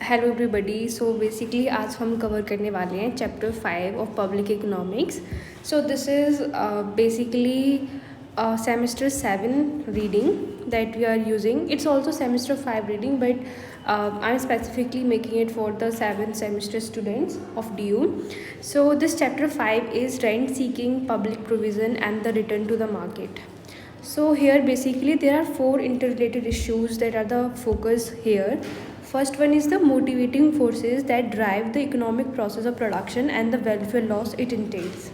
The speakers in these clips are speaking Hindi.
Hello everybody. सो बेसिकली आज हम कवर करने वाले हैं chapter 5 of public economics. So this is basically semester 7 reading that we are using. It's also semester 5 reading, but I'm specifically making it for the 7th semester students of DU. So this chapter 5 is rent seeking, public provision and the return to the market. So here basically there are 4 interrelated issues that are the focus here. First one is the motivating forces that drive the economic process of production and the welfare loss it entails.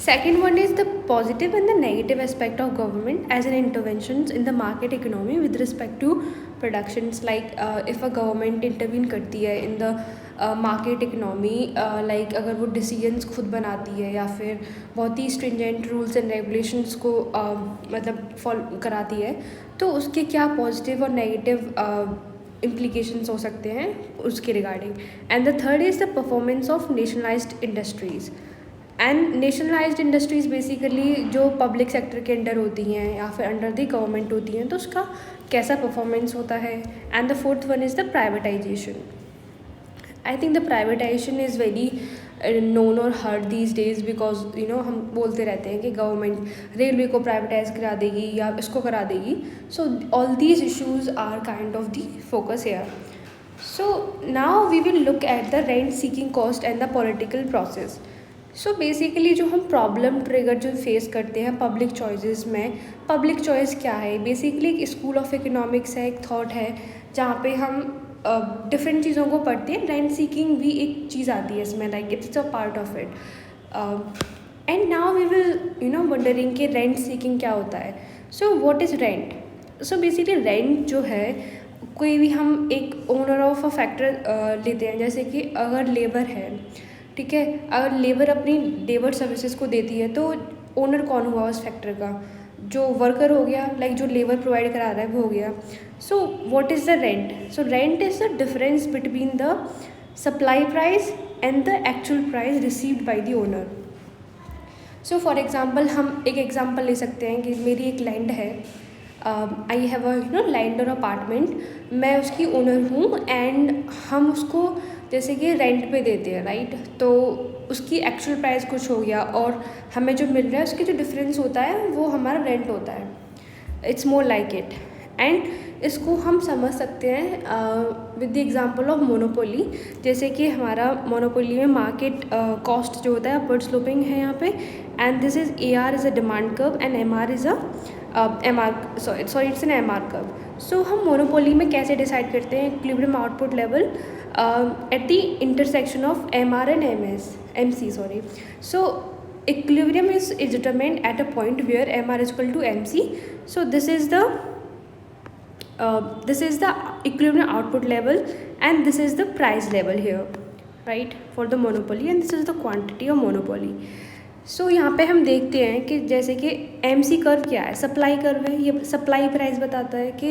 Second one is the positive and the negative aspect of government as an interventions in the market economy with respect to productions. Like if a government intervene करती है in the market economy, like अगर वो decisions खुद बनाती है या फिर बहुत ही stringent rules and regulations को मतलब फॉलो कराती है, तो उसके क्या पॉजिटिव और नेगेटिव implications हो सकते हैं उसके regarding. And the third is the performance of nationalised industries. And nationalised industries basically जो पब्लिक सेक्टर के अंडर होती हैं या फिर अंडर द गवर्नमेंट होती हैं, तो उसका कैसा परफॉर्मेंस होता है. And the fourth one is the privatisation. I think the privatisation is very known or heard these days because हम बोलते रहते हैं कि गवर्नमेंट रेलवे को प्राइवेटाइज करा देगी या इसको करा देगी. So all these issues are kind of the focus here. So now we will look at the rent seeking cost and the political process. So basically जो हम प्रॉब्लम ट्रिगर जो फेस करते हैं पब्लिक चॉइसेस में, पब्लिक चॉइस क्या है? बेसिकली एक स्कूल ऑफ इकोनॉमिक्स है, एक थॉट है जहाँ पे हम डिफरेंट चीज़ों को पढ़ते हैं. रेंट सीकिंग भी एक चीज़ आती है इसमें, like it's a part of it. And now we will wondering कि रेंट सीकिंग क्या होता है. So what is rent? So basically rent जो है, कोई भी हम एक ओनर ऑफ अ फैक्टर लेते हैं, जैसे कि अगर लेबर है, ठीक है, अगर लेबर अपनी लेबर सर्विसेज को देती है तो ओनर कौन हुआ उस फैक्टर का? जो वर्कर हो गया, लाइक जो लेबर प्रोवाइड करा रहा है वो हो गया. सो what is the rent? So rent is the difference between the supply price and the actual price received by the owner. So for example हम एक एग्जांपल ले सकते हैं कि मेरी एक लैंड है, आई हैव अ लैंड और अपार्टमेंट, मैं उसकी ओनर हूँ एंड हम उसको जैसे कि रेंट पे देते हैं, राइट. तो उसकी एक्चुअल प्राइस कुछ हो गया और हमें जो मिल रहा है उसकी जो डिफरेंस होता है वो हमारा रेंट होता है. It's more like it. And इसको हम समझ सकते हैं with the example of monopoly. जैसे कि हमारा मोनोपोली में मार्केट कॉस्ट जो होता है अपवर्ड स्लोपिंग है यहाँ पे, and this is AR is a demand curve and MR is a it's an MR curve. So हम मोनोपोली में कैसे डिसाइड करते हैं equilibrium output level at the intersection of MR and MC. So equilibrium is determined at a point where MR is equal to MC. So this is the equilibrium output level and this is the price level here, right, for the monopoly, and this is the quantity of monopoly. So यहाँ पे हम देखते हैं कि जैसे कि MC कर्व क्या है? सप्लाई कर्व है. ये सप्लाई प्राइस बताता है कि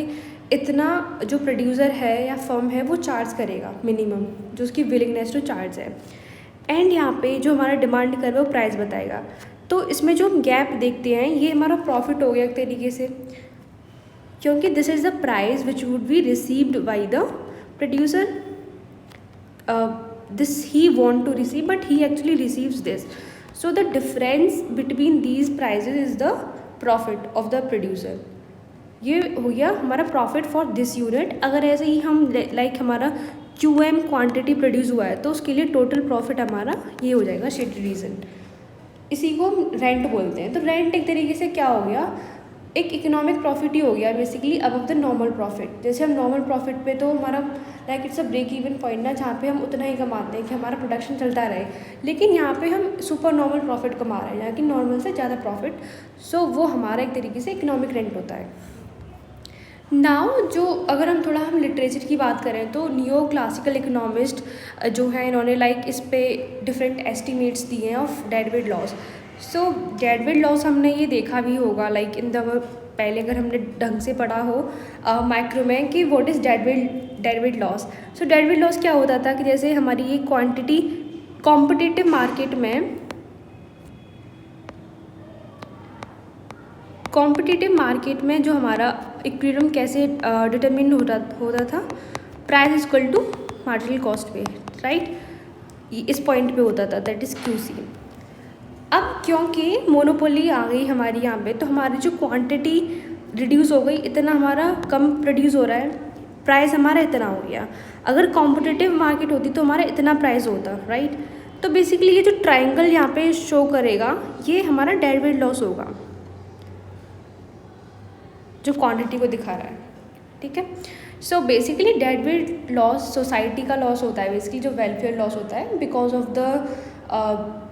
इतना जो प्रोड्यूसर है या फर्म है वो चार्ज करेगा मिनिमम, जो उसकी विलिंगनेस टू चार्ज है. एंड यहाँ पे जो हमारा डिमांड कर वो प्राइस बताएगा. तो इसमें जो हम गैप देखते हैं ये हमारा प्रॉफिट हो गया एक तरीके से, क्योंकि this is the price which would be received by the producer. This he want to receive but he actually receives this. So the difference between these prices is the profit of the producer. ये हो गया हमारा प्रॉफिट फॉर दिस यूनिट. अगर ऐसे ही हम लाइक हमारा QM क्वांटिटी प्रोड्यूस हुआ है तो उसके लिए टोटल प्रॉफिट हमारा ये हो जाएगा शेडेड रीजन. इसी को हम रेंट बोलते हैं. तो रेंट एक तरीके से क्या हो गया, एक इकोनॉमिक प्रॉफिट ही हो गया basically above the normal profit. जैसे हम नॉर्मल प्रॉफिट पे तो हमारा like it's a break even point ना, जहाँ पे हम उतना ही कमाते हैं कि हमारा प्रोडक्शन चलता रहे. लेकिन यहाँ पे हम सुपर नॉर्मल प्रॉफिट कमा रहे हैं, यहाँ कि नॉर्मल से ज़्यादा प्रॉफिट. सो वो हमारा एक तरीके से इकोनॉमिक रेंट होता है. नाउ जो अगर हम लिटरेचर की बात करें तो नियो क्लासिकल इकोनॉमिस्ट जो है इन्होंने लाइक इस पे डिफरेंट एस्टिमेट्स दिए हैं of deadweight loss. So deadweight loss हमने ये देखा भी होगा लाइक इन द पहले अगर हमने ढंग से पढ़ा हो माइक्रो में कि what is deadweight loss. So deadweight loss क्या होता था कि जैसे हमारी ये क्वांटिटी कॉम्पिटिटिव मार्केट में जो हमारा इक्विलिब्रियम कैसे डिटरमिन होता था, price is equal to marginal cost पे, राइट, इस पॉइंट पे होता था, दैट इज़ QC। अब क्योंकि मोनोपोली आ गई हमारी यहाँ पे, तो हमारी जो क्वांटिटी रिड्यूस हो गई, इतना हमारा कम प्रोड्यूस हो रहा है, प्राइस हमारा इतना हो गया। अगर कॉम्पिटिटिव मार्केट होती तो हमारा इतना प्राइस होता, राइट। तो बेसिकली ये जो ट्राइंगल यहाँ पे शो करेगा, ये हमारा डेडवेट लॉस होगा जो क्वांटिटी को दिखा रहा है, ठीक है। So basically deadweight loss society का लॉस होता है, बेसिकली जो वेलफेयर लॉस होता है because of the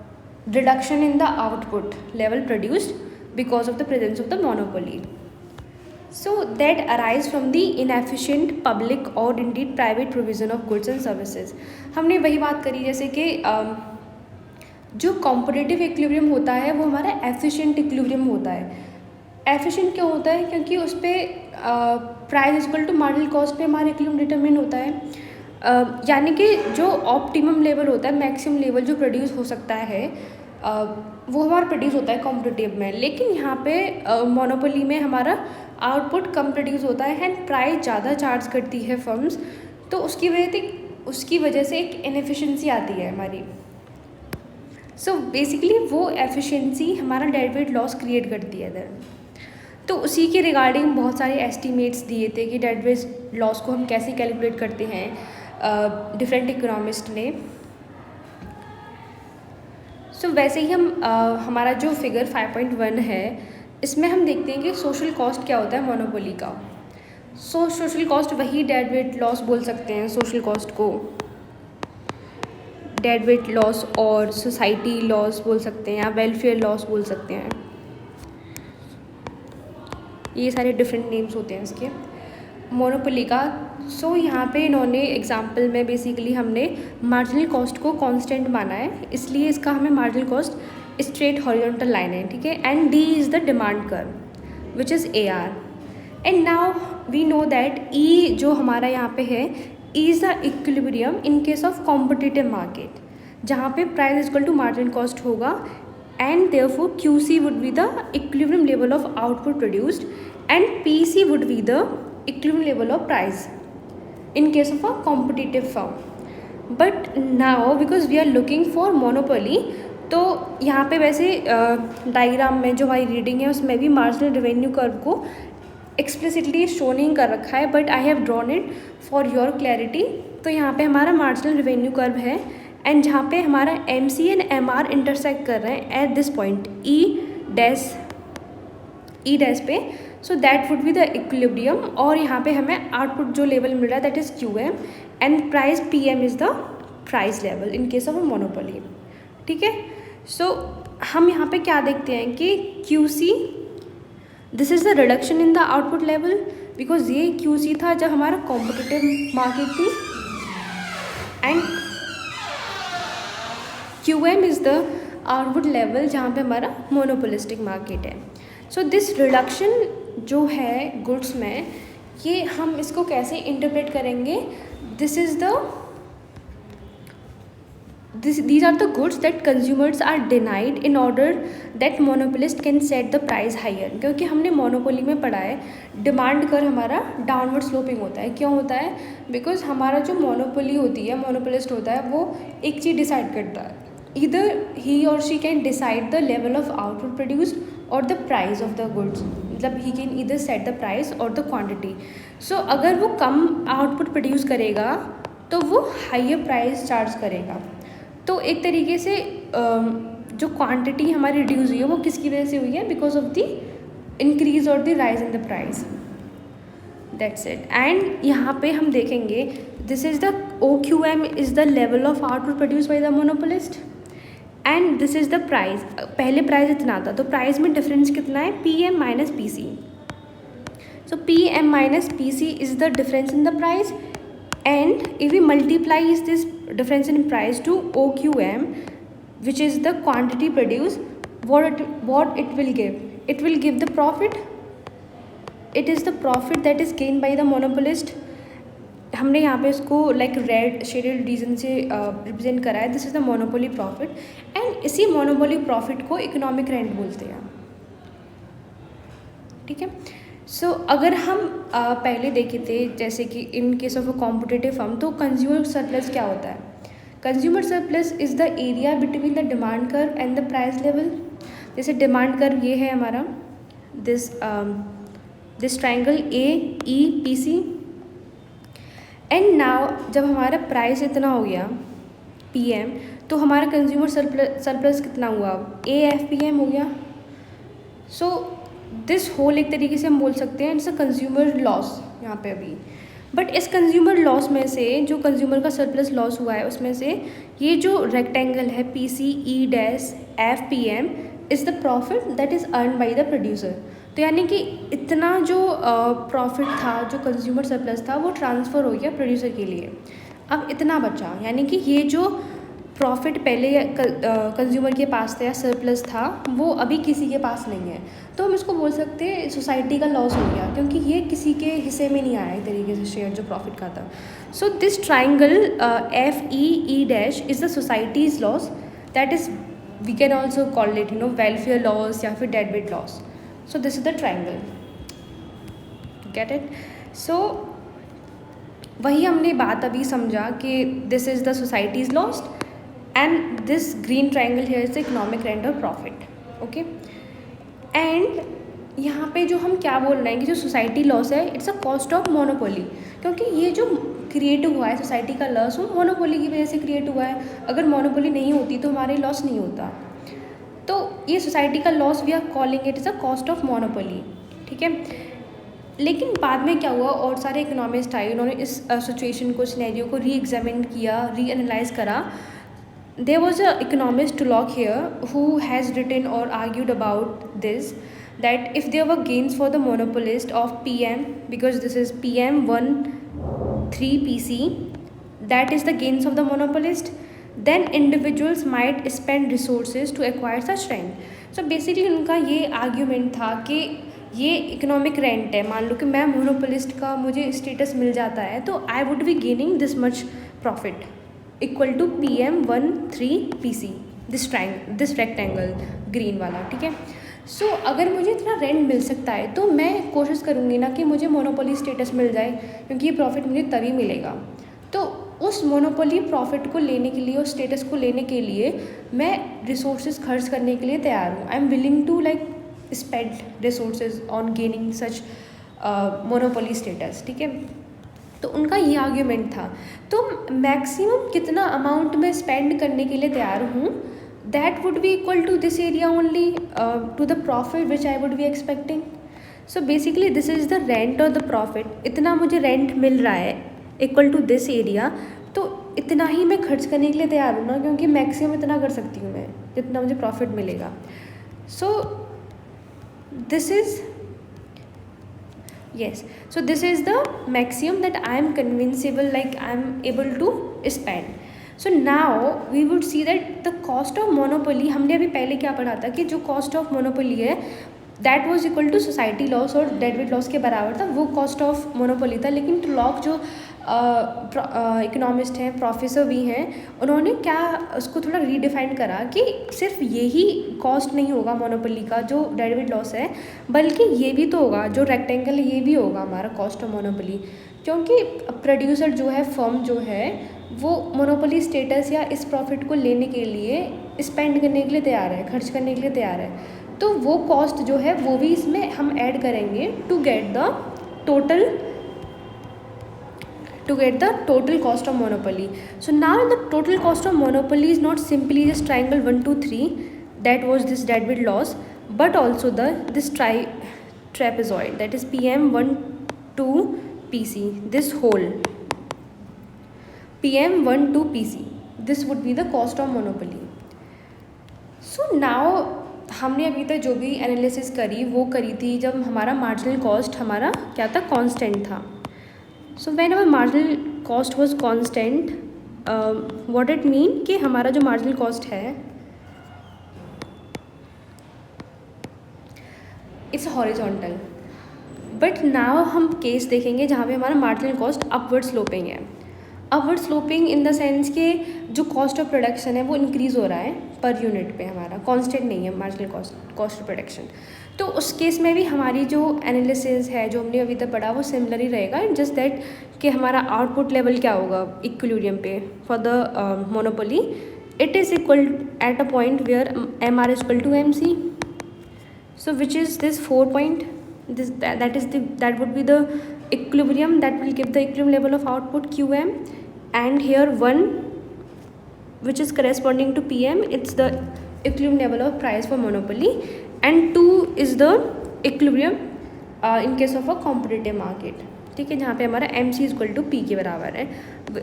reduction in the output level produced because of the presence of the monopoly. So that arise from the inefficient public or indeed private provision of goods and services. हमने वही बात करी जैसे कि जो कॉम्पिटिटिव इक्विलिब्रियम होता है वो हमारा एफिशिएंट इक्विलिब्रियम होता है। एफिशिएंट क्यों होता है? क्योंकि उस पर price equal to marginal cost पे हमारा इक्विलिब्रियम डिटरमिन होता है। यानी कि जो ऑप्टिमम लेवल होता है, मैक्सिमम लेवल जो प्रोड्यूस हो सकता है, वो हमारा प्रोड्यूस होता है कॉम्पिटिटिव में। लेकिन यहाँ पे मोनोपोली में हमारा आउटपुट कम प्रोड्यूस होता है एंड प्राइस ज़्यादा चार्ज करती है फर्म्स, तो उसकी वजह से एक इनएफिशिएंसी आती है हमारी। सो बेसिकली वो एफिशिएंसी हमारा डेडवेट लॉस क्रिएट करती है इधर। तो उसी के रिगार्डिंग बहुत सारे एस्टीमेट्स दिए थे कि डेडवेट लॉस को हम कैसे कैलकुलेट करते हैं डिफरेंट इकोनॉमिस्ट ने। सो वैसे ही हम हमारा जो फिगर 5.1 है, इसमें हम देखते हैं कि सोशल कॉस्ट क्या होता है मोनोपोली का। सोशल कॉस्ट वही डेडवेट लॉस बोल सकते हैं, सोशल कॉस्ट को डेडवेट लॉस और सोसाइटी लॉस बोल सकते हैं या वेलफेयर लॉस बोल सकते हैं। ये सारे डिफरेंट नेम्स होते हैं इसके मोनोपोली का। सो यहाँ पे इन्होंने एग्जाम्पल में बेसिकली हमने मार्जिनल कॉस्ट को कांस्टेंट माना है, इसलिए इसका हमें marginal cost straight horizontal line है, ठीक है। And D is the demand curve which is AR। And now we know that E जो हमारा यहाँ पे है, E is the equilibrium in case of competitive market, जहाँ पे price equal to marginal cost होगा and therefore QC would be the equilibrium level of output produced and PC would be the equilibrium level of price in case of a competitive firm. But now because we are looking for monopoly, तो यहाँ पे वैसे डायग्राम में जो हमारी रीडिंग है उसमें भी मार्जिनल रेवेन्यू कर्व को एक्सप्लिसिटली शो नहीं कर रखा है, but I have drawn it for your clarity. तो यहाँ पे हमारा मार्जिनल रेवेन्यू कर्व है एंड जहाँ पे हमारा MC एंड MR इंटरसेक्ट कर रहे हैं at this point E dash पे, so that would be the equilibrium. और यहाँ पे हमें आउटपुट जो लेवल मिल रहा है that is QM and price PM is the price level in case of a monopoly, ठीक है। सो हम यहाँ पे क्या देखते हैं कि QC this is the reduction in the output level, because ये QC था जब हमारा कॉम्पिटिटिव मार्केट थी, and QM is the output level जहाँ पे हमारा मोनोपोलिस्टिक मार्केट है। सो दिस रिडक्शन जो है गुड्स में, ये हम इसको कैसे इंटरप्रेट करेंगे? These are the goods that consumers are denied in order that monopolist can set the price higher। क्योंकि हमने मोनोपोली में पढ़ा है डिमांड कर हमारा डाउनवर्ड स्लोपिंग होता है। क्यों होता है? बिकॉज हमारा जो मोनोपोली होती है, मोनोपोलिस्ट होता है, वो एक चीज़ डिसाइड करता है, either he or she can decide the level of output produced or the price of the goods, मतलब he can either set the price or the quantity। so अगर वो कम आउटपुट प्रोड्यूस करेगा तो वो हाइयर प्राइस चार्ज करेगा। तो एक तरीके से जो क्वांटिटी हमारी रिड्यूस हुई है वो किसकी वजह से हुई है? बिकॉज ऑफ द इंक्रीज और the rise in the price, that's it. And यहाँ पे हम देखेंगे this is the OQM is the level of output produce by the monopolist and this is the price. पहले प्राइस इतना था, तो प्राइस में डिफरेंस कितना है? PM minus PC। So PM minus PC is the difference in the price, and if we multiply this difference in price to OQM, which is the quantity produced, what it will give? It will give the profit. It is the profit that is gained by the monopolist। हमने यहाँ पे इसको लाइक रेड शेडेड रीजन से रिप्रेजेंट करा है। This is the monopoly profit and इसी मोनोपोली प्रॉफिट को इकोनॉमिक रेंट बोलते हैं, ठीक है। सो अगर हम पहले देखे थे जैसे कि इन case of a competitive firm, तो कंज्यूमर सरप्लस क्या होता है? Consumer surplus is the area between the demand curve and the price level. जैसे डिमांड कर्व ये है हमारा, this triangle AEPC, and now जब हमारा प्राइस इतना हो गया PM, तो हमारा कंज्यूमर सरप्लस कितना हुआ? AFPM हो गया। सो दिस होल एक तरीके से हम बोल सकते हैं इट्स अ कंज्यूमर लॉस यहाँ पे अभी। बट इस कंज्यूमर लॉस में से जो कंज्यूमर का सरप्लस लॉस हुआ है उसमें से ये जो रेक्टेंगल है PCE-FPM is the profit that is earn by the producer. तो यानी कि इतना जो प्रॉफिट था, जो कंज्यूमर सरप्लस था, वो ट्रांसफ़र हो गया प्रोड्यूसर के लिए। अब इतना बचा, यानी कि ये जो प्रॉफिट पहले कंज्यूमर के पास था या सरप्लस था, वो अभी किसी के पास नहीं है। तो हम इसको बोल सकते हैं सोसाइटी का लॉस हो गया, क्योंकि ये किसी के हिस्से में नहीं आया एक तरीके से शेयर जो प्रॉफिट का था। So this triangle FEE- is the society's loss, that is we can also call it welfare loss या फिर deadweight loss. So this is the triangle, get it? So वही हमने बात अभी समझा कि this is the society's loss and this green triangle here is the economic rent or profit, okay? and यहाँ पे जो हम क्या बोल रहे हैं कि जो सोसाइटी लॉस है it's a cost of monopoly, क्योंकि ये जो क्रिएट हुआ है सोसाइटी का लॉस वो मोनोपोली की वजह से क्रिएट हुआ है। अगर मोनोपोली नहीं होती तो हमारे लॉस नहीं होता। तो ये सोसाइटी का loss we are calling it is a cost of monopoly, ठीक है? लेकिन बाद में क्या हुआ, और सारे इकोनॉमिस्ट आए, उन्होंने इस सिचुएशन को, सिनेरियो को री एग्जामिन किया, री एनालाइज करा। There was an economist Locke here who has written or argued about this, that if there were gains for the monopolist of PM, because this is PM13PC, that is the gains of the monopolist, then individuals might spend resources to acquire such rent. So basically उनका ये argument था कि ये इकोनॉमिक रेंट है, मान लो कि मैं मोनोपोलिस्ट का मुझे स्टेटस मिल जाता है तो I would be gaining this much profit equal to PM13PC, this rectangle green वाला, ठीक है? सो अगर मुझे इतना रेंट मिल सकता है तो मैं कोशिश करूँगी ना कि मुझे मोनोपोली स्टेटस मिल जाए, क्योंकि ये प्रॉफिट मुझे तभी मिलेगा। तो उस मोनोपोली प्रॉफिट को लेने के लिए, उस स्टेटस को लेने के लिए मैं रिसोर्सेज खर्च करने के लिए तैयार हूँ। I am willing to like spend resources on gaining such monopoly status, ठीक है? तो उनका ये आर्ग्यूमेंट था। तो मैक्सिमम कितना अमाउंट में स्पेंड करने के लिए तैयार हूँ, that would be equal to this area only, to the profit which I would be expecting. So basically this is the rent और द प्रॉफिट। इतना मुझे रेंट मिल रहा है इक्वल टू दिस एरिया, तो इतना ही मैं खर्च करने के लिए तैयार हूँ ना, क्योंकि मैक्सिमम इतना कर सकती हूँ मैं जितना मुझे प्रॉफिट मिलेगा। सो this is yes, so this is the maximum that I am convincible, like I am able to spend. So now we would see that the cost of monopoly, हमने अभी पहले क्या पढ़ा था कि जो cost of monopoly है that was equal to society loss और डेडवेट लॉस के बराबर था, वो कॉस्ट ऑफ मोनोपोली था। लेकिन लॉक जो इकोनॉमिस्ट हैं, प्रोफेसर भी हैं, उन्होंने क्या उसको थोड़ा रीडिफाइन करा कि सिर्फ यही कॉस्ट नहीं होगा मोनोपोली का जो डेडवेट लॉस है, बल्कि ये भी तो होगा, जो रेक्टेंगल ये भी होगा हमारा कॉस्ट ऑफ मोनोपोली। क्योंकि प्रोड्यूसर जो है, फर्म जो है, वो मोनोपोली स्टेटस या इस प्रॉफिट को लेने के लिए स्पेंड करने के लिए तैयार है, खर्च करने के लिए तैयार है। तो वो कॉस्ट जो है वो भी इसमें हम ऐड करेंगे to get the total cost of monopoly. So now the total cost of monopoly is not simply this triangle 1 2 3 that was this deadwood loss, but also this trapezoid, that is PM12PC, this whole PM12PC, this would be the cost of monopoly. So now हमने अभी तक जो भी एनालिसिस करी वो करी थी जब हमारा मार्जिनल कॉस्ट हमारा क्या था, कांस्टेंट था। So when our marginal cost was constant, what it mean कि हमारा जो मार्जिनल कॉस्ट है इट्स हॉरिजॉन्टल। बट नाउ हम केस देखेंगे जहाँ पे हमारा मार्जिनल कॉस्ट अपवर्ड स्लोपिंग है। Upward sloping in the sense के जो कॉस्ट ऑफ प्रोडक्शन है वो इंक्रीज़ हो रहा है पर यूनिट पे, हमारा कांस्टेंट नहीं है मार्जिनल कॉस्ट ऑफ प्रोडक्शन। तो उस केस में भी हमारी जो एनालिसिस है जो हमने अभी तक पढ़ा वो सिमिलर ही रहेगा, जस्ट दैट कि हमारा आउटपुट लेवल क्या होगा इक्विलिब्रियम पे for the monopoly, it is equal at a point where M R is equal to M C. So which is this 4 point, this that would be the equilibrium that will give the equilibrium level of output QM, and here 1 which is corresponding to PM, it's the equilibrium level of price for monopoly, and 2 is the equilibrium in case of a competitive market, ठीक है, जहाँ पे हमारा MC is equal to P के बराबर है,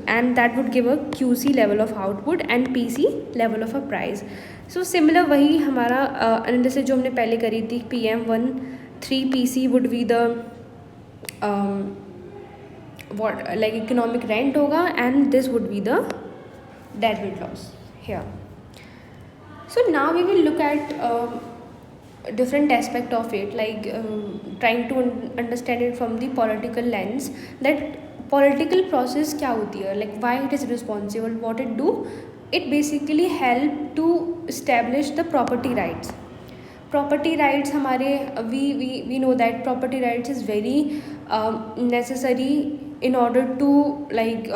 and that would give a QC level of output and PC level of a price. So similar वही हमारा एनालिसिस जो हमने पहले करी थी, PM1 3 PC would be the what like economic rent होगा, and this would be the deadweight loss here. So now we will look at different aspect of it, like trying to understand it from the political lens, that political process क्या होती है, like why it is responsible, what it do. It basically help to establish the property rights. Property rights हमारे we know that property rights is very necessary in order to like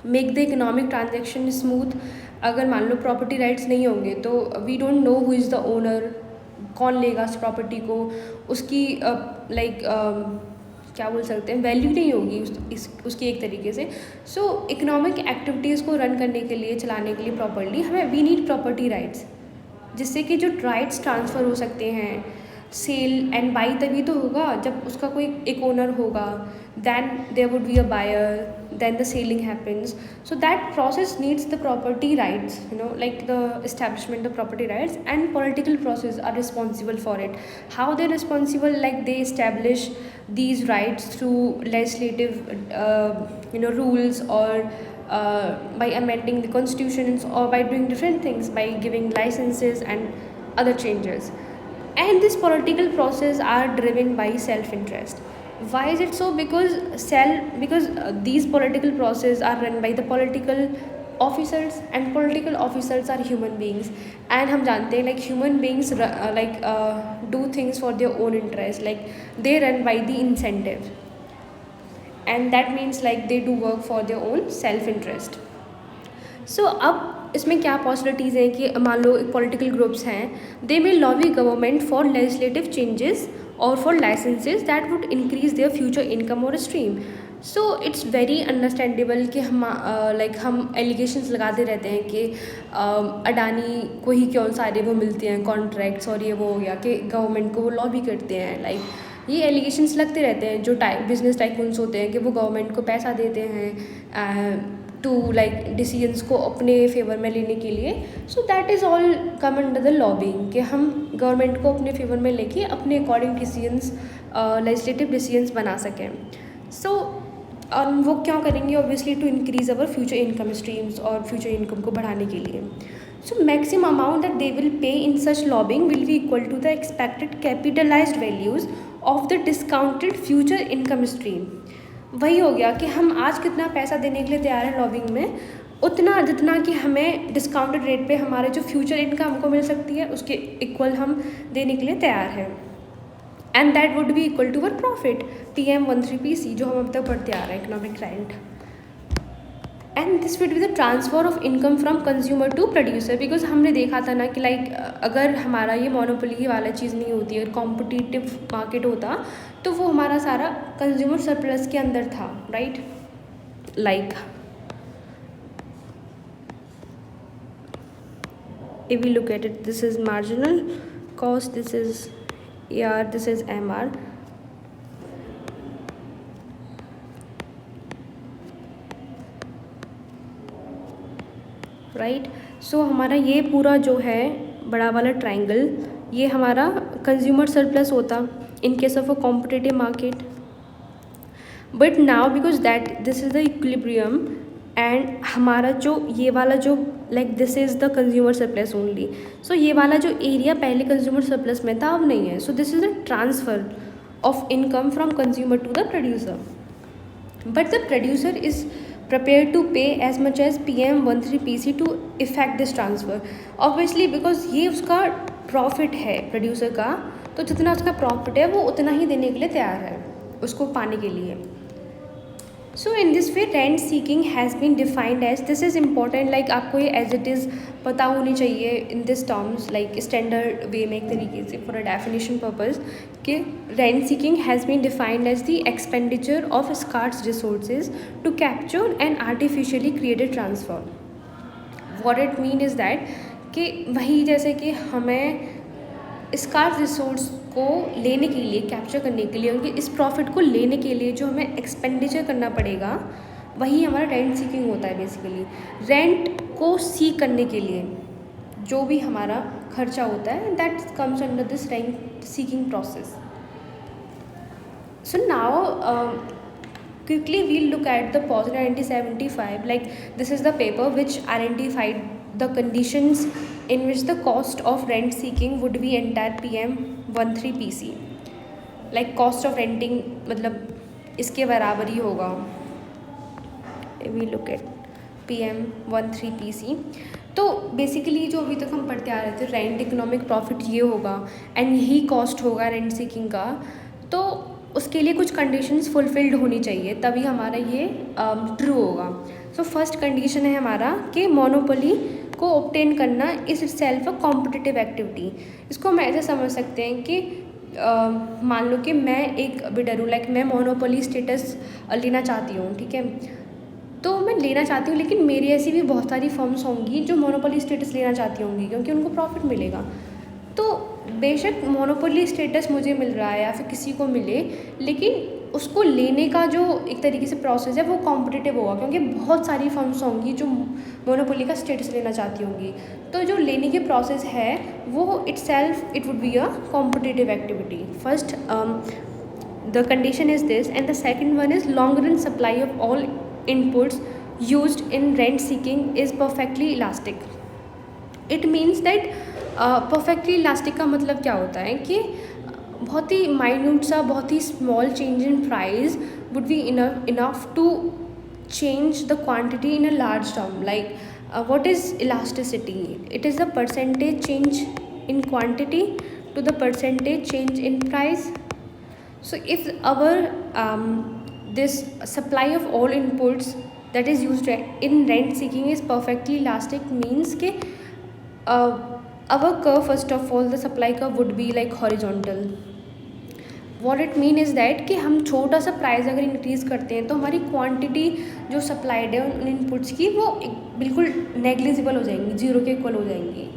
make the economic transaction smooth. अगर मान लो प्रॉपर्टी राइट्स नहीं होंगे तो we don't know who is the owner, कौन लेगा उस प्रॉपर्टी को, उसकी लाइक क्या बोल सकते हैं, वैल्यू नहीं होगी उसकी एक तरीके से। सो इकोनॉमिक एक्टिविटीज़ को रन करने के लिए, चलाने के लिए प्रॉपर्ली हमें वी नीड प्रॉपर्टी राइट्स, जिससे कि जो राइट्स ट्रांसफ़र हो सकते हैं, सेल एंड बाई तभी तो होगा जब उसका कोई एक ओनर होगा, then there would be a buyer, then the selling happens. So that process needs the property rights, you know, like the establishment of property rights, and political process are responsible for it. How they're responsible, like they establish these rights through legislative rules, or by amending the constitutions, or by doing different things, by giving licenses and other changes. And this political process are driven by self-interest. Why is it so? Because these political processes are run by the political officers, and political officers are human beings, and हम जानते हैं like human beings do things for their own interest, like they run by the incentive, and that means like they do work for their own self-interest. So अब इसमें क्या पॉसिबिलिटीज़ हैं कि मान लो पॉलिटिकल ग्रुप्स हैं, they may lobby government for legislative changes और for licenses that would increase their future income और stream. So it's very understandable कि हम एलिगेशंस लगाते रहते हैं कि अडानी को ही क्यों सारे वो मिलते हैं कॉन्ट्रैक्ट्स, और ये वो हो गया कि गवर्नमेंट को वो लॉबी करते हैं, लाइक ये एलिगेशंस लगते रहते हैं. जो बिजनेस टाइकून्स होते हैं कि वो गवर्नमेंट को पैसा देते हैं टू लाइक डिसीजंस को अपने फेवर में लेने के लिए. So that is all come under the lobbying, कि हम गवर्नमेंट को अपने फेवर में लेके अपने अकॉर्डिंग डिसीजंस, लेजिस्लेटिव डिसीजंस बना सकें. सो वो क्यों करेंगे, obviously to increase our future income streams, और फ्यूचर इनकम को बढ़ाने के लिए. So maximum amount that they will pay in such lobbying will be equal to the expected capitalised values of the discounted future income stream. वही हो गया कि हम आज कितना पैसा देने के लिए तैयार हैं लॉबिंग में, उतना जितना कि हमें डिस्काउंटेड रेट पे हमारे जो फ्यूचर इनकम हमको मिल सकती है उसके इक्वल हम देने के लिए तैयार हैं. And that would be equal to our profit PM13PC, जो हम अब तक पढ़ते आ रहे हैं, economic rent. And this would be the transfer of income from consumer to producer. Because हमने देखा था ना कि लाइक अगर हमारा ये मोनोपोली वाला चीज़ नहीं होती, अगर कॉम्पिटिटिव मार्केट होता तो वो हमारा सारा कंज्यूमर सरप्लस के अंदर था, right. Like if we look at it, this is marginal cost, this is AR, this is MR. Right. So हमारा ये पूरा जो है बड़ा वाला ट्राइंगल, ये हमारा कंज्यूमर सरप्लस होता in case of a competitive market. But now because that this is the equilibrium, and हमारा जो ये वाला जो like this is the consumer surplus only. So ये वाला जो एरिया पहले कंज्यूमर सरप्लस में था अब नहीं है. So this is the transfer of income from consumer to the producer. But the producer is prepared to pay as much as PM13PC to effect this transfer. Obviously because ये उसका प्रॉफिट है प्रोड्यूसर का, तो जितना उसका प्रॉफिट है वो उतना ही देने के लिए तैयार है उसको पाने के लिए. So in this way rent seeking has been defined as, this is important, like आपको ये एज इट इज़ पता होनी चाहिए in this terms, like standard way में एक तरीके से फॉर अ डेफिनेशन पर्पज, कि rent seeking has been defined as the expenditure of scarce resources to capture and artificially created transfer. What it mean is that कि वही जैसे कि हमें स्कार्स रिसोर्स को लेने के लिए, कैप्चर करने के लिए, उनके इस प्रॉफिट को लेने के लिए जो हमें एक्सपेंडिचर करना पड़ेगा, वही हमारा रेंट सीकिंग होता है. बेसिकली रेंट को सीक करने के लिए जो भी हमारा खर्चा होता है, that comes under this rent seeking process. So now quickly we'll look at the POS 1975. Like this is the paper which identified the conditions in which the cost of rent seeking would be entire PM13PC. Like cost of renting मतलब इसके बराबर ही होगा. We look at PM13PC. तो बेसिकली जो अभी तक हम पढ़ते आ रहे थे, रेंट इकोनॉमिक प्रॉफिट ये होगा एंड यही कॉस्ट होगा रेंट सीकिंग का. तो उसके लिए कुछ कंडीशंस फुलफिल्ड होनी चाहिए, तभी हमारा ये ट्रू होगा. सो फर्स्ट कंडीशन है हमारा कि मोनोपोली को ऑब्टेन करना is itself a competitive activity. इसको हम ऐसे समझ सकते हैं कि मान लो कि मैं एक बिडर हूँ, लाइक मैं मोनोपोली स्टेटस लेना चाहती हूँ, ठीक है. तो मैं लेना चाहती हूँ, लेकिन मेरी ऐसी भी बहुत सारी फर्म्स होंगी जो मोनोपोली स्टेटस लेना चाहती होंगी क्योंकि उनको प्रॉफिट मिलेगा. तो बेशक मोनोपोली स्टेटस मुझे मिल रहा है या फिर किसी को मिले, लेकिन उसको लेने का जो एक तरीके से प्रोसेस है वो कॉम्पिटिटिव होगा क्योंकि बहुत सारी फर्म्स होंगी जो मोनोपोली का स्टेटस लेना चाहती होंगी. तो जो लेने की प्रोसेस है वो itself it would be a competitive activity. First the condition is this, and the second one is long run supply of all inputs used in rent seeking is perfectly elastic. It means that perfectly elastic का मतलब क्या होता है कि बहुत ही माइन्यूट सा, बहुत ही small change in price would be enough to change the quantity in a large term. Like what is elasticity? It is the percentage change in quantity to the percentage change in price. So if our this supply of all inputs that is used in rent seeking is perfectly elastic, means कि our curve, first of all the supply curve would be like horizontal. What it mean is that कि हम छोटा सा प्राइस अगर इंक्रीज़ करते हैं तो हमारी क्वांटिटी जो सप्लाइड है उन इनपुट्स की वो बिल्कुल नेग्लिजिबल हो जाएंगी, जीरो के इक्वल हो जाएंगी.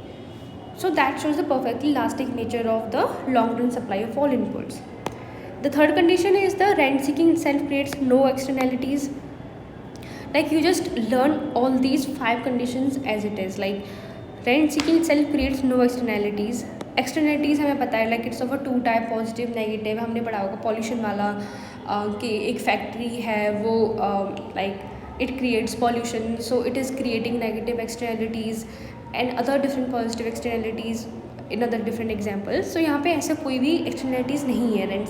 So that shows the perfectly elastic nature of the long run supply of all inputs. The third condition is the rent seeking itself creates no externalities. Like you just learn all these 5 conditions as it is. Like rent seeking itself creates no externalities. Externalities हमें पता है, like it's of a 2 type, positive, negative. हमने पढ़ा होगा pollution वाला कि एक फैक्ट्री है वो like it creates pollution, so it is creating negative externalities and other different positive externalities in other different examples. So यहाँ पे ऐसा कोई भी एक्सटर्नलिटीज़ नहीं है रेंट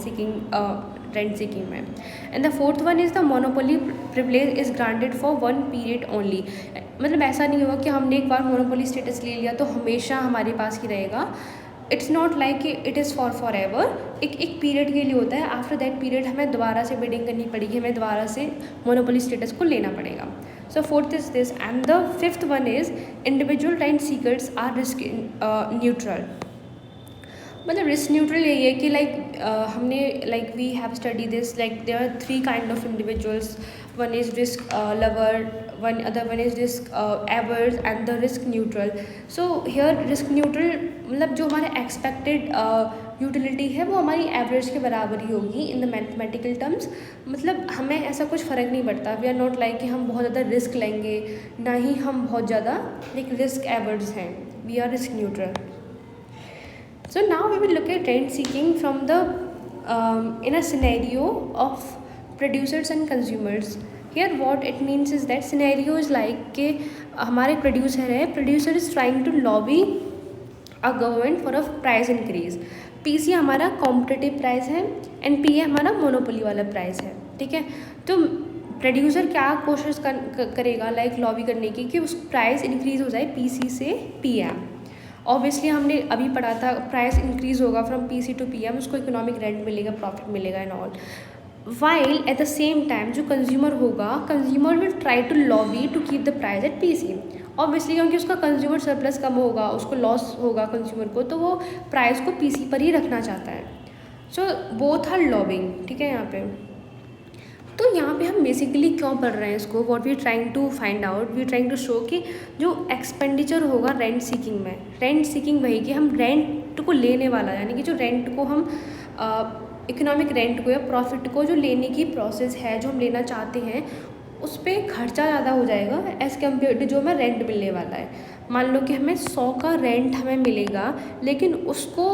सीकिंग में. And the fourth one is the monopoly privilege is granted for 1 period only. मतलब ऐसा नहीं होगा कि हमने एक बार मोनोपोली स्टेटस ले लिया तो हमेशा हमारे पास ही रहेगा. It's not like it is for ever. एक पीरियड के लिए होता है. आफ्टर दैट पीरियड हमें दोबारा से बिडिंग करनी पड़ेगी, हमें दोबारा से मोनोपोली स्टेटस को लेना पड़ेगा. So fourth is this, and the fifth one is individual rent seekers are risk neutral. मतलब रिस्क न्यूट्रल यही है कि हमने we have study this, like there are 3 kind of individuals. One is risk lover, one is risk averse and the risk neutral. So here risk neutral मतलब जो हमारे एक्सपेक्टेड यूटिलिटी है वो हमारी एवरेज के बराबर ही होगी इन द मैथमेटिकल टर्म्स. मतलब हमें ऐसा कुछ फ़र्क नहीं पड़ता. वी आर नॉट लाइक कि हम बहुत ज़्यादा रिस्क लेंगे, ना ही हम बहुत ज़्यादा रिस्क एवर्स हैं. We are risk neutral. So now we will look at rent seeking from the in a scenario of producers and consumers. Here what it means is that scenario is like कि हमारे producer है, producer is trying to lobby a government for a price increase. PC हमारा competitive price है and P है हमारा monopoly वाला price है, ठीक है. तो प्रोड्यूसर क्या कोशिश करेगा लाइक लॉबी करने की कि उस प्राइस इंक्रीज़ हो जाए पीसी से पीएम। ऑब्वियसली हमने अभी पढ़ा था प्राइस इंक्रीज़ होगा फ्रॉम पीसी टू पीएम, उसको इकोनॉमिक रेंट मिलेगा, प्रॉफिट मिलेगा and all. While at the same time जो कंज्यूमर होगा, consumer will try to lobby to keep the price at PC. Obviously क्योंकि उसका कंज्यूमर सरप्लस कम होगा, उसको लॉस होगा कंज्यूमर को, तो वो प्राइस को पीसी पर ही रखना चाहता है। सो बोथ आर लॉबिंग, ठीक है। यहाँ पे तो यहाँ पे हम बेसिकली क्यों पढ़ रहे हैं इसको, what we trying to find out, we trying to show कि जो एक्सपेंडिचर होगा रेंट सीकिंग में, रेंट सीकिंग वही कि हम रेंट को लेने वाला, यानी कि जो रेंट को हम इकोनॉमिक रेंट को या प्रॉफिट को जो लेने की प्रोसेस है, जो हम लेना चाहते हैं, उस पर खर्चा ज़्यादा हो जाएगा एज़ कम्पेयर टू जो हमें रेंट मिलने वाला है। मान लो कि हमें 100 का रेंट हमें मिलेगा, लेकिन उसको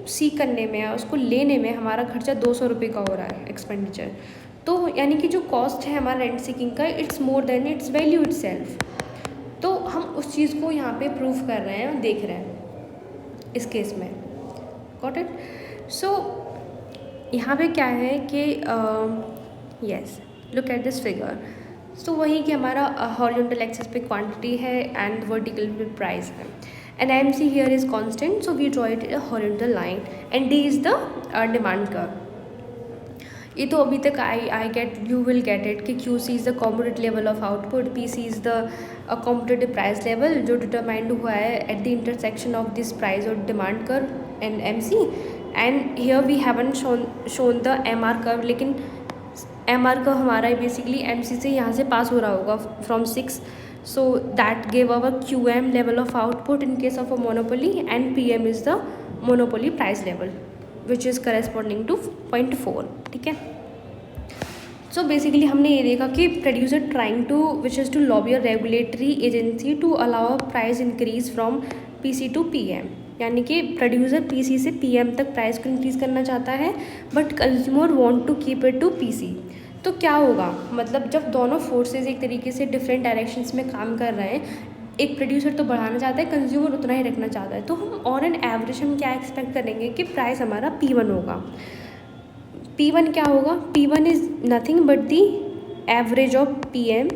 सीक करने में या उसको लेने में हमारा खर्चा 200 रुपये का हो रहा है एक्सपेंडिचर। तो यानी कि जो कॉस्ट है हमारा रेंट सीकिंग का, it's more than it's value itself. तो हम उस चीज़ को यहाँ पे प्रूफ कर रहे हैं, देख रहे हैं इस केस में। Got it? सो यहाँ पे क्या है कि yes, look at this figure. तो वही कि हमारा हॉरिजॉन्टल एक्सिस पे क्वांटिटी है एंड वर्टिकल पे प्राइस है, and MC here is constant, so we draw it a horizontal line and D is the demand curve. ये तो अभी तक I get, you will get it कि QC is the competitive level of output, PC is the competitive price level जो determined हुआ है at the intersection of this price और demand curve and MC, and here we haven't shown the MR curve, लेकिन MR curve हमारा बेसिकली MC से यहाँ से पास हो रहा होगा from 6, so that gave our QM level of output in case of a monopoly, and PM is the monopoly price level which is corresponding to 0.4, ठीक है। सो बेसिकली हमने ये देखा कि producer trying to which is to lobby a regulatory agency to allow price increase from PC to PM, यानी कि प्रोड्यूसर PC से PM तक प्राइस को इंक्रीज़ करना चाहता है, but consumer want to keep it to PC। तो क्या होगा, मतलब जब दोनों फोर्सेस एक तरीके से डिफरेंट डायरेक्शंस में काम कर रहे हैं, एक प्रोड्यूसर तो बढ़ाना चाहता है, कंज्यूमर उतना ही रखना चाहता है, तो हम ऑन एन एवरेज हम क्या एक्सपेक्ट करेंगे कि प्राइस हमारा P1 होगा। P1 क्या होगा? P1 is nothing but the average of PM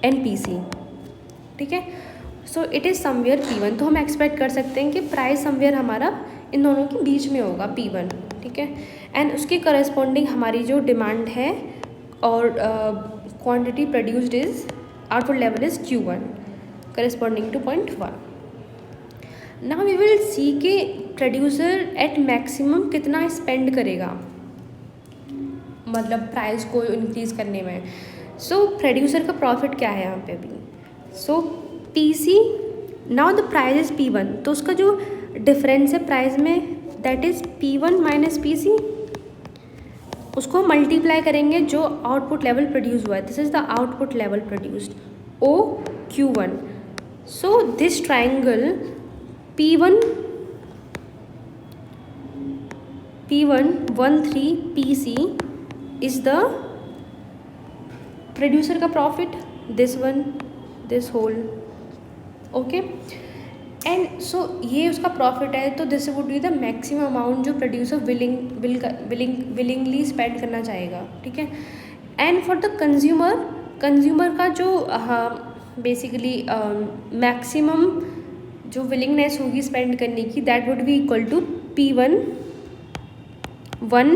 and PC, ठीक है। So it is somewhere P1, तो हम एक्सपेक्ट कर सकते हैं कि प्राइस समवेयर हमारा इन दोनों के बीच में होगा P1, ठीक है। एंड उसके करस्पॉन्डिंग हमारी जो डिमांड है और quantity produced is output level is Q1 corresponding to 0.1। Now we will see कि प्रोड्यूसर एट मैक्सिमम कितना स्पेंड करेगा, मतलब प्राइस को इंक्रीज़ करने में। सो प्रोड्यूसर का प्रॉफिट क्या है यहाँ पे अभी? So PC, now the price is P1, तो उसका जो डिफरेंस है प्राइस में that is P1 minus PC, उसको मल्टीप्लाई करेंगे जो आउटपुट लेवल प्रोड्यूस हुआ है, this is the output level produced OQ1। So this triangle P1 13 PC is the producer का profit, this one, this whole, okay. And so ये उसका प्रॉफिट है, तो this would be the maximum amount जो प्रोड्यूसर विलिंगली स्पेंड करना चाहेगा, ठीक है। एंड फॉर द कंज्यूमर का जो बेसिकली मैक्सिमम जो विलिंगनेस होगी स्पेंड करने की, that would be equal to P1 1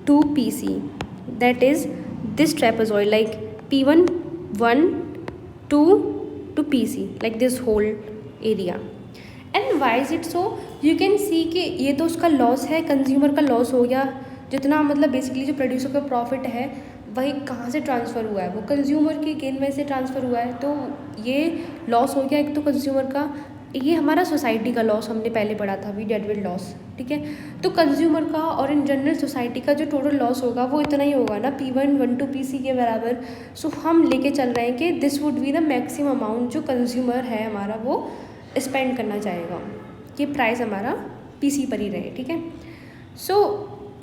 to PC, that is this trapezoid, like P1 1 2 to PC, like this whole area। And why is it so? You can see कि ये तो उसका लॉस है, कंज्यूमर का लॉस हो गया, जितना मतलब बेसिकली जो प्रोड्यूसर का प्रॉफिट है वही कहाँ से ट्रांसफ़र हुआ है, वो कंज्यूमर के गेन में से ट्रांसफ़र हुआ है, तो ये लॉस हो गया एक तो कंज्यूमर का, ये हमारा सोसाइटी का लॉस हमने पहले पढ़ा था, वी डेड विद लॉस, ठीक है। तो कंज्यूमर का और इन जनरल सोसाइटी का जो टोटल लॉस होगा वो इतना ही होगा ना, P1 1 to PC के बराबर। सो हम लेके चल रहे हैं कि this would be the maximum amount जो कंज्यूमर है हमारा वो स्पेंड करना चाहेगा, कि प्राइस हमारा PC पर ही रहे, ठीक है। सो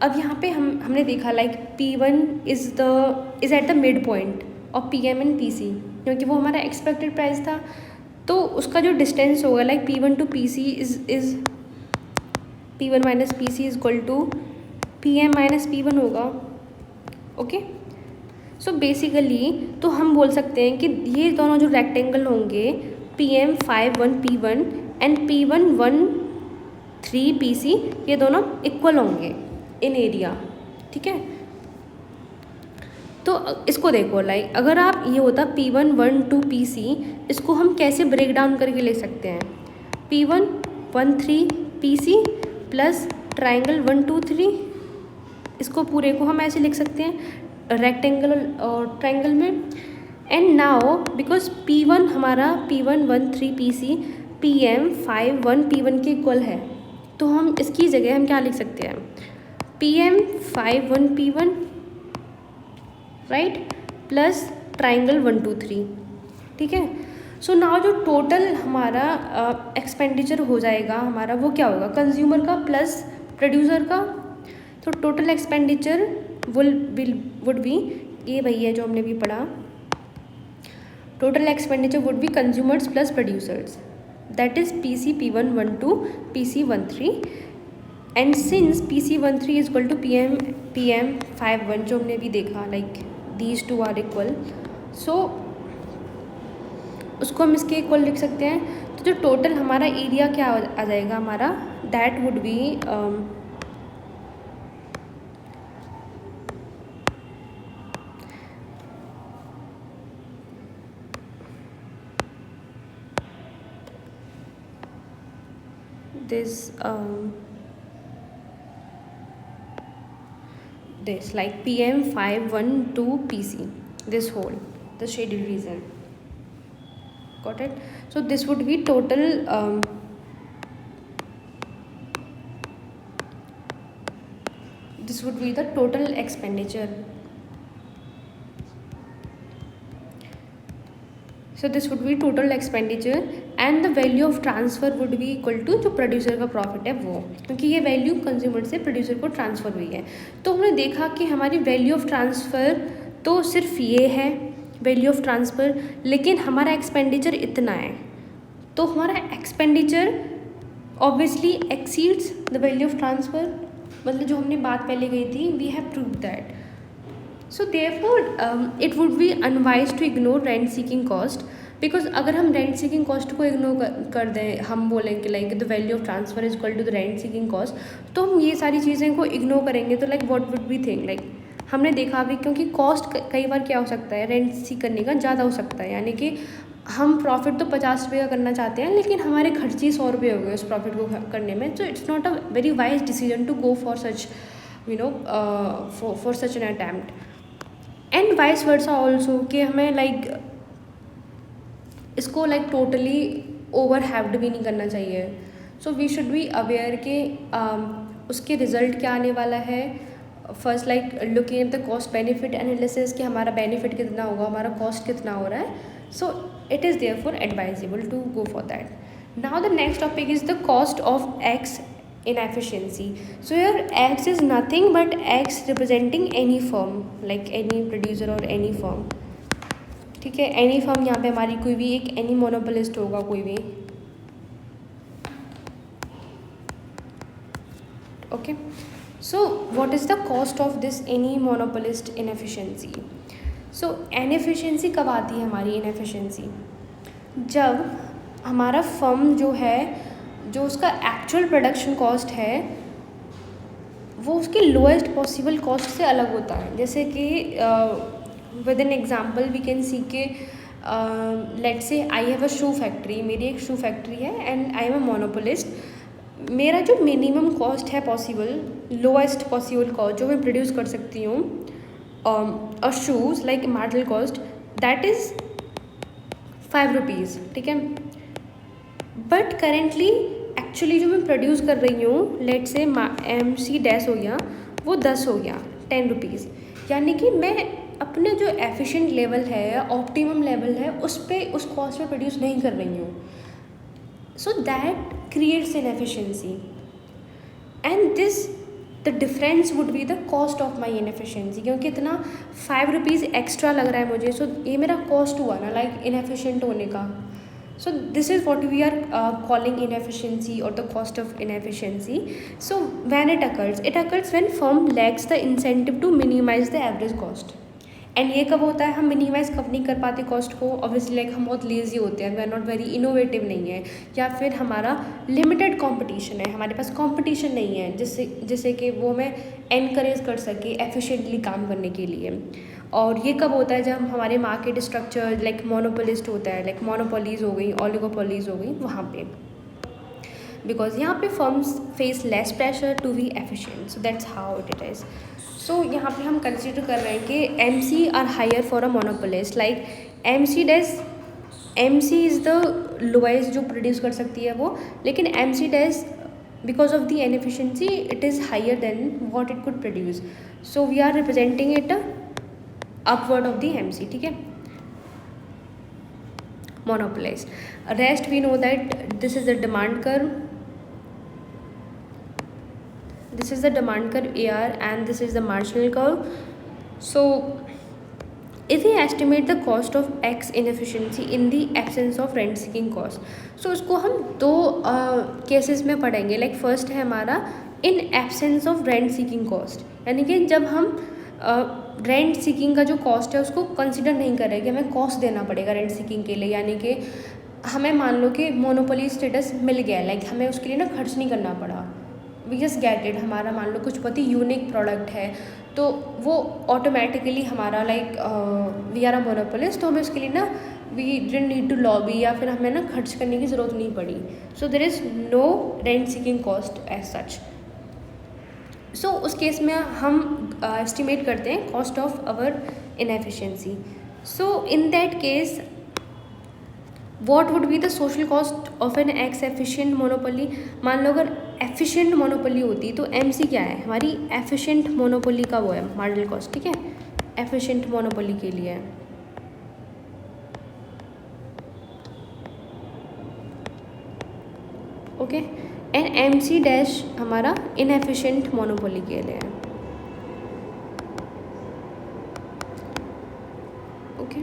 अब यहाँ पे हमने देखा like P1 is at the mid point of PM and PC, क्योंकि वो हमारा एक्सपेक्टेड प्राइस था, तो उसका जो डिस्टेंस होगा like P1 to PC is P1 minus PC is equal to PM minus P1 होगा, ओके। सो बेसिकली तो हम बोल सकते हैं कि ये दोनों जो रेक्टेंगल होंगे PM51P1 एंड P113PC, ये दोनों इक्वल होंगे इन एरिया, ठीक है। तो इसको देखो, लाइक अगर आप ये होता P112PC, इसको हम कैसे ब्रेक डाउन करके ले सकते हैं, P113PC प्लस ट्राइंगल 123, इसको पूरे को हम ऐसे लिख सकते हैं रेक्टेंगल और ट्राइंगल में। एंड नाउ बिकॉज P1 हमारा P113PC PM51P1 के इक्वल है, तो हम इसकी जगह हम क्या लिख सकते हैं, PM51P1 राइट प्लस ट्राइंगल 123, ठीक है। सो नाउ जो टोटल हमारा एक्सपेंडिचर हो जाएगा हमारा, वो क्या होगा, कंज्यूमर का प्लस प्रोड्यूसर का। तो टोटल एक्सपेंडिचर वुड बी, ये वही है जो हमने भी पढ़ा, total expenditure would be consumers plus producers, that is PC P112 PC13 and since PC13 is equal to PM51 जो हमने भी देखा, like these two are equal, so उसको हम इसके इक्वल लिख सकते हैं। तो जो टोटल हमारा एरिया क्या आ जाएगा हमारा, that would B this like PM5112PC, this whole, the shaded region, got it? So this would be total this would be the total expenditure. So this would be total expenditure and the value of transfer would be equal to जो प्रोड्यूसर का प्रॉफिट है वो, क्योंकि ये वैल्यू कंज्यूमर से प्रोड्यूसर को ट्रांसफ़र हुई है। तो हमने देखा कि हमारी वैल्यू ऑफ ट्रांसफ़र तो सिर्फ ये है वैल्यू ऑफ ट्रांसफ़र, लेकिन हमारा एक्सपेंडिचर इतना है, तो हमारा expenditure obviously exceeds the value of transfer, मतलब जो हमने बात पहले कही थी, we have proved that. So therefore it would be unwise to ignore rent seeking cost, because अगर हम रेंट सीकिंग कॉस्ट को इग्नोर कर दें, हम बोलें कि like the value of transfer is equal to the rent seeking cost, तो हम ये सारी चीज़ें को इग्नोर करेंगे, तो like what would B think, like हमने देखा अभी, क्योंकि कॉस्ट कई बार क्या हो सकता है, रेंट सीक करने का ज़्यादा हो सकता है, यानी कि हम प्रॉफिट तो 50 रुपये का करना चाहते हैं, लेकिन हमारे खर्चे 100 रुपये हो गए उस प्रॉफिट को करने में। So it's not a very wise decision to go for such for such an attempt, and vice versa also, कि हमें लाइक इसको लाइक टोटली ओवर हैव्ड भी नहीं करना चाहिए। So we should be aware कि उसके रिज़ल्ट क्या आने वाला है। First like looking at the cost benefit analysis, कि हमारा बेनिफिट कितना होगा, हमारा कॉस्ट कितना हो रहा है। So it is therefore advisable to go for that. Now the next topic is the cost of X inefficiency. So here X is nothing but X representing any firm, like any producer or any firm, ठीक है। any firm यहाँ पे हमारी कोई भी एक any monopolist होगा कोई भी, okay। So what is the cost of this any monopolist inefficiency? So inefficiency कब आती है हमारी inefficiency? जब हमारा फर्म जो है, जो उसका एक्चुअल प्रोडक्शन कॉस्ट है वो उसके लोएस्ट पॉसिबल कॉस्ट से अलग होता है। जैसे कि with an example we can see के लेट्स से I have a shoe factory, मेरी एक शू फैक्ट्री है and I am a monopolist. मेरा जो मिनिमम कॉस्ट है पॉसिबल, लोएस्ट पॉसिबल कॉस्ट जो मैं प्रोड्यूस कर सकती हूँ a shoes like marginal cost, that is 5 rupees, ठीक है। बट करेंटली एक्चुअली जो मैं प्रोड्यूस कर रही हूँ, लेट से MC डैश हो गया, वो 10 हो गया, 10 रुपीज़, यानी कि मैं अपने जो एफिशिएंट लेवल है, ऑप्टिमम लेवल है, उस पर उस कॉस्ट पे प्रोड्यूस नहीं कर रही हूँ। So that creates an efficiency and this the difference would be the cost of my inefficiency, क्योंकि इतना 5 रुपीज़ एक्स्ट्रा लग रहा है मुझे, सो ये मेरा कॉस्ट हुआ ना लाइक इनएफिशिएंट होने का। So this is what we are calling inefficiency or the cost of inefficiency. So when it occurs when firm lacks the incentive to minimize the average cost. And ये कब होता है, हम मिनिमाइज कब नहीं कर पाते कॉस्ट को, ऑब्वियसली लाइक हम बहुत लेजी होते हैं, we are not very innovative नहीं है, या फिर हमारा लिमिटेड कंपटीशन है, हमारे पास कंपटीशन नहीं है जिससे कि वो हमें एनकरेज कर सके एफिशिएंटली काम करने के लिए। और ये कब होता है, जब हमारे मार्केट स्ट्रक्चर लाइक मोनोपोलिस्ट होता है, लाइक मोनोपोलीज हो गई, ओलिगोपोलीज हो गई, वहाँ पे बिकॉज यहाँ पे firms face less pressure to be efficient, so that's how it is. So यहाँ पे हम कंसिडर कर रहे हैं कि MC are higher for a monopolist, like MC is the lowest जो प्रोड्यूस कर सकती है वो, लेकिन MC dash because of the inefficiency it is higher than what it could produce, so we are representing it upward of the MC, ठीक है, monopolize. Rest we know that this is the demand curve, this is the demand curve AR, and this is the marginal curve. So if we estimate the cost of X inefficiency in the absence of rent seeking cost, so उसको हम दो केसेस में पढ़ेंगे, लाइक फर्स्ट है हमारा in absence of rent seeking cost, यानी कि जब हम रेंट सीकिंग का जो कॉस्ट है उसको कंसिडर नहीं कर रहे कि हमें कॉस्ट देना पड़ेगा रेंट सीकिंग के लिए, यानी कि हमें मान लो कि मोनोपोली स्टेटस मिल गया, लाइक हमें उसके लिए ना खर्च नहीं करना पड़ा, वी जस्ट गेट इट, हमारा मान लो कुछ बहुत ही यूनिक प्रोडक्ट है तो वो ऑटोमेटिकली हमारा like we are a monopolist, तो हमें उसके लिए ना we didn't need to lobby या फिर हमें ना खर्च करने की ज़रूरत नहीं पड़ी, so there is no rent seeking cost as such. So उस केस में हम एस्टिमेट करते हैं cost of our inefficiency. So in that case what would be the social cost of an X efficient monopoly. मान लो अगर एफिशिएंट मोनोपोली होती तो MC क्या है, हमारी एफिशिएंट मोनोपोली का वो है मार्जिनल कॉस्ट, ठीक है, एफिशिएंट मोनोपोली के लिए। ओके, एंड MC डैश हमारा इनएफिशिएंट मोनोपोली के लिए है। ओके,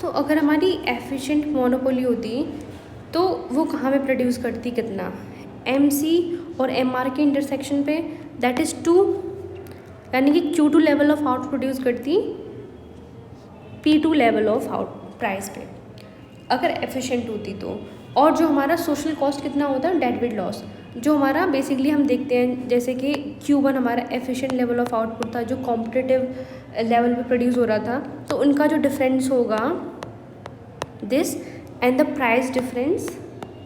तो अगर हमारी एफिशिएंट मोनोपोली होती तो वो कहाँ पे प्रोड्यूस करती, कितना, MC और MR के इंटरसेक्शन पे, दैट इज़ 2, यानी कि Q2 level of out produce करती P2 level of out price पे अगर एफिशिएंट होती तो। और जो हमारा सोशल कॉस्ट कितना होता है, डेडविड लॉस, जो हमारा बेसिकली हम देखते हैं जैसे कि Q1 हमारा एफिशिएंट लेवल ऑफ आउटपुट था जो कॉम्पिटिटिव लेवल पे प्रोड्यूस हो रहा था, तो उनका जो डिफरेंस होगा this and the price difference,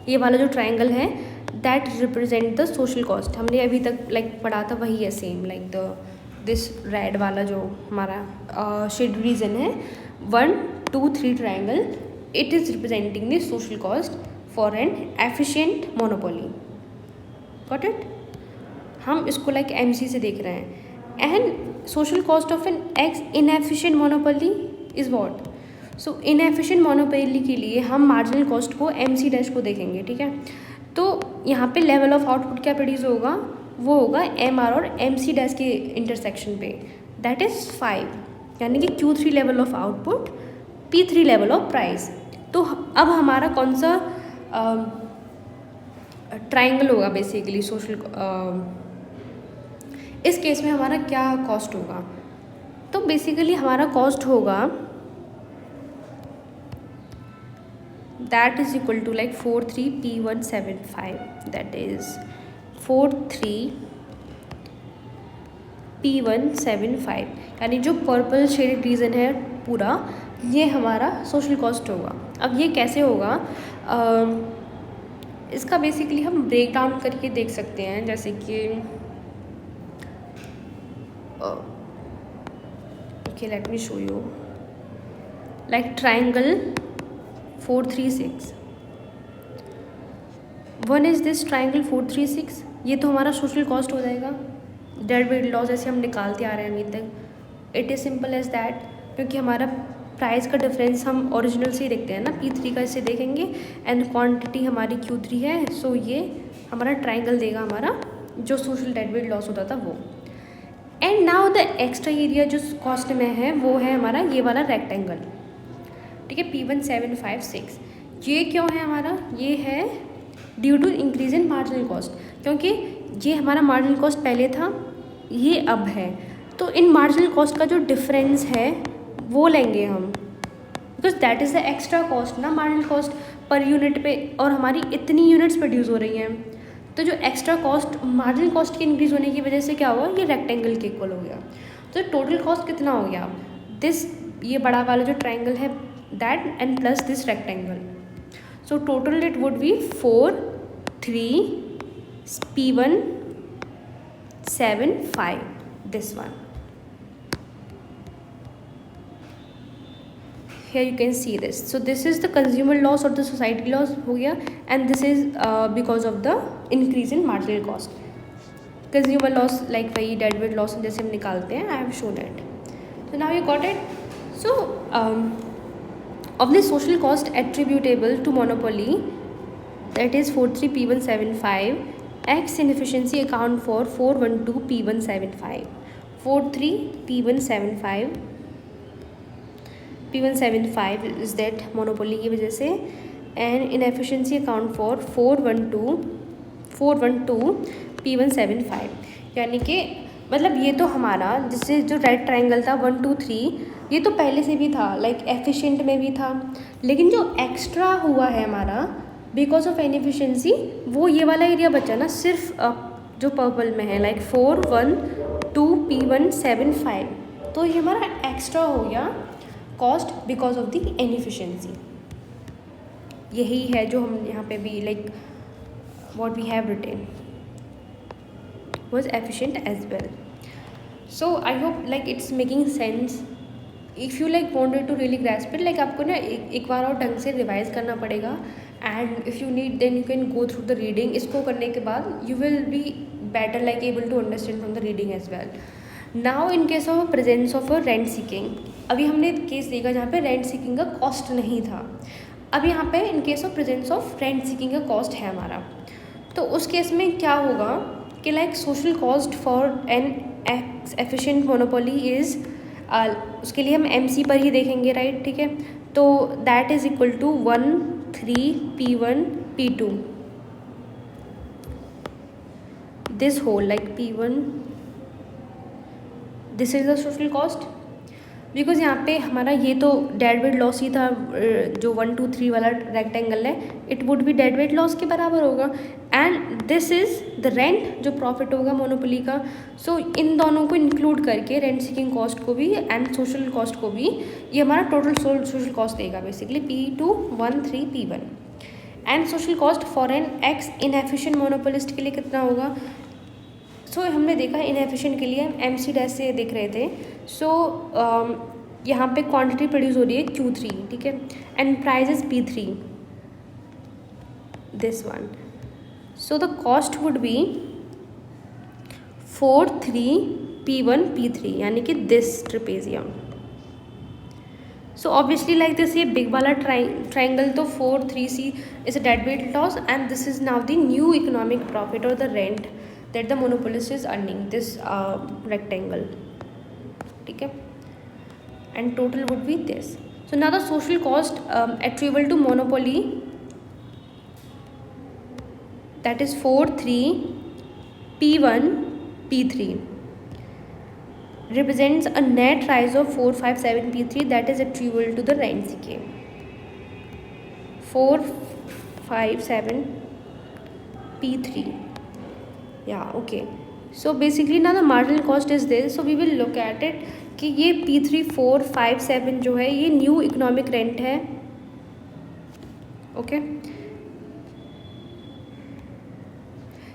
ये वाला जो ट्रायंगल है that represent the social cost. हमने अभी तक लाइक पढ़ा था वही है same, like the this red वाला जो हमारा शेड रीजन है 1 2 3 triangle, it is representing the social cost for an efficient monopoly. Got it, हम इसको लाइक MC से देख रहे हैं। And social cost of an X inefficient monopoly is what, so inefficient monopoly के लिए हम मार्जिनल कॉस्ट को MC डैश को देखेंगे, ठीक है। तो यहाँ पे लेवल ऑफ आउटपुट क्या प्रोड्यूस होगा, वो होगा MR और MC डैश के इंटरसेक्शन पे, दैट इज़ 5, यानी कि Q3 level of output P3 level of price. तो अब हमारा कौन सा ट्रायंगल होगा बेसिकली सोशल, इस केस में हमारा क्या कॉस्ट होगा, तो बेसिकली हमारा कॉस्ट होगा that is equal to like 43P175, that is 43P175, यानी जो पर्पल शेडेड रीजन है पूरा ये हमारा सोशल कॉस्ट होगा। अब ये कैसे होगा, इसका बेसिकली हम ब्रेक डाउन करके देख सकते हैं, जैसे कि okay let me show you, like triangle 436, one is this triangle 436, ये तो हमारा सोशल कॉस्ट हो जाएगा, डेडविड लॉस जैसे हम निकालते आ रहे हैं अभी तक, it is simple as that, क्योंकि हमारा प्राइस का डिफरेंस हम ओरिजिनल से ही देखते हैं ना, P3 का इससे देखेंगे एंड क्वांटिटी हमारी Q3 है, सो ये हमारा ट्रायंगल देगा हमारा जो सोशल डेडविड लॉस होता था वो। And now the extra area जो कॉस्ट में है वो है हमारा ये वाला रेक्टेंगल, ठीक है, P1756। ये क्यों है हमारा, ये है due to increase in marginal cost, क्योंकि ये हमारा मार्जिनल कॉस्ट पहले था, ये अब है, तो इन मार्जिनल कॉस्ट का जो डिफरेंस है वो लेंगे हम, because that is the extra cost ना, मार्जिनल कॉस्ट पर यूनिट पे, और हमारी इतनी यूनिट्स प्रोड्यूस हो रही हैं, तो जो एक्स्ट्रा कॉस्ट मार्जिनल कॉस्ट के इंक्रीज़ होने की वजह से क्या हुआ, ये रेक्टेंगल के इक्वल हो गया। तो टोटल कॉस्ट कितना हो गया, दिस ये बड़ा वाला जो ट्रायंगल है that and plus this rectangle, so total it would be 4 3 P1 7 5, this one. Here you can see this. So this is the consumer loss or the society loss हो गया, and this is because of the increase in marginal cost. Consumer loss like वही deadweight loss जैसे हम निकालते हैं, I have shown it. So now you got it. So of the social cost attributable to monopoly, that is 43P175, X inefficiency account for 412P175. 43P175 P175 is that monopoly की वजह से, and inefficiency account for 412 P175, यानी कि मतलब ये तो हमारा जिससे जो रेड ट्रायंगल था 1 2 3 ये तो पहले से भी था, लाइक एफिशिएंट में भी था, लेकिन जो एक्स्ट्रा हुआ है हमारा बिकॉज ऑफ इनएफिशिएंसी वो ये वाला एरिया बचा ना, सिर्फ जो पर्पल में है लाइक 412 P175, तो ये हमारा एक्स्ट्रा हो गया cost because of the inefficiency. यही है जो हम यहाँ पे भी like what we have written was efficient as well. So I hope like it's making sense. If you like wanted to really grasp it, like आपको ना एक बार और ढंग से रिवाइज करना पड़ेगा, and if you need then you can go through the reading. इसको करने के बाद you will be better like able to understand from the reading as well. Now in case of presence of a rent seeking, अभी हमने केस देखा जहाँ पे रेंट सीकिंग का कॉस्ट नहीं था, अब यहाँ पे इन case of presence of rent seeking का कॉस्ट है हमारा, तो उस केस में क्या होगा कि like social cost for an efficient monopoly is, उसके लिए हम MC पर ही देखेंगे, राइट, ठीक है, तो that is equal to 1 3 P1 P2, this whole like P1, this is the social cost, because यहाँ पे हमारा ये तो डेड वेट लॉस ही था, जो 1 2 3 वाला रेक्टेंगल है, it would B dead weight loss के बराबर होगा, and this is the rent जो प्रॉफिट होगा मोनोपोली का। सो इन दोनों को इंक्लूड करके रेंट सीकिंग कॉस्ट को भी एंड सोशल कॉस्ट को भी ये हमारा टोटल सोशल कॉस्ट देगा basically P2 1 3 P1, and social cost for an X inefficient monopolist के लिए कितना होगा। सो हमने देखा इनएफिशिएंट के लिए MC डैश से देख रहे थे, सो यहाँ पे क्वांटिटी प्रोड्यूस हो रही है Q3, ठीक है, and price is P3, this one, so the cost would be 4 3 P1 P3, यानी कि this trapezium. So obviously like this, ये बिग वाला ट्राइंगल तो 4 3C is a dead weight loss, and this is now the new economic profit और the rent that the monopolist is earning, this rectangle, ठीक है, and total would be this. So now the social cost attributable to monopoly, that is 4 3 P1 P3, represents a net rise of 4 5 7 P3 that is attributable to the rent seeking. 4 5 7 P3. Yeah, okay. So basically now the marginal cost is this. So we will look at it कि ये P3 4 5 7 जो है ये न्यू इकोनॉमिक रेंट है, ओके।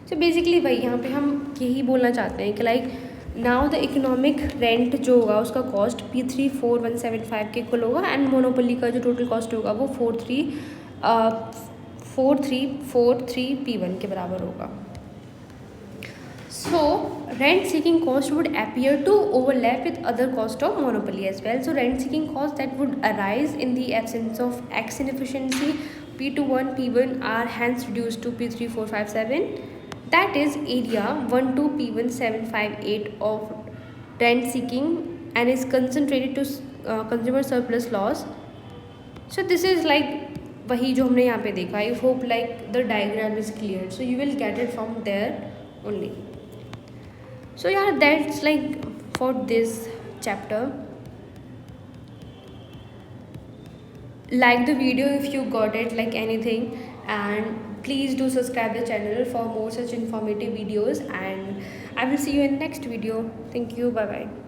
सो बेसिकली भाई यहाँ पे हम यही बोलना चाहते हैं कि like now the economic rent जो होगा उसका कॉस्ट P3 4175 के इक्वल होगा, एंड मोनोपोली का जो टोटल कॉस्ट होगा वो 4343 P1 के बराबर होगा। So rent seeking cost would appear to overlap with other cost of monopoly as well. So rent seeking cost that would arise in the absence of X inefficiency P21 P1 are hence reduced to P3 4 5 7. That is area 1 2 P1 7 5 8 of rent seeking and is concentrated to consumer surplus loss. So this is like वही जो हमने यहाँ पे देखा. I hope like the diagram is clear. So you will get it from there only. So yeah, that's like for this chapter. Like the video if you got it, like anything, and please do subscribe the channel for more such informative videos, and I will see you in next video. Thank you, bye bye.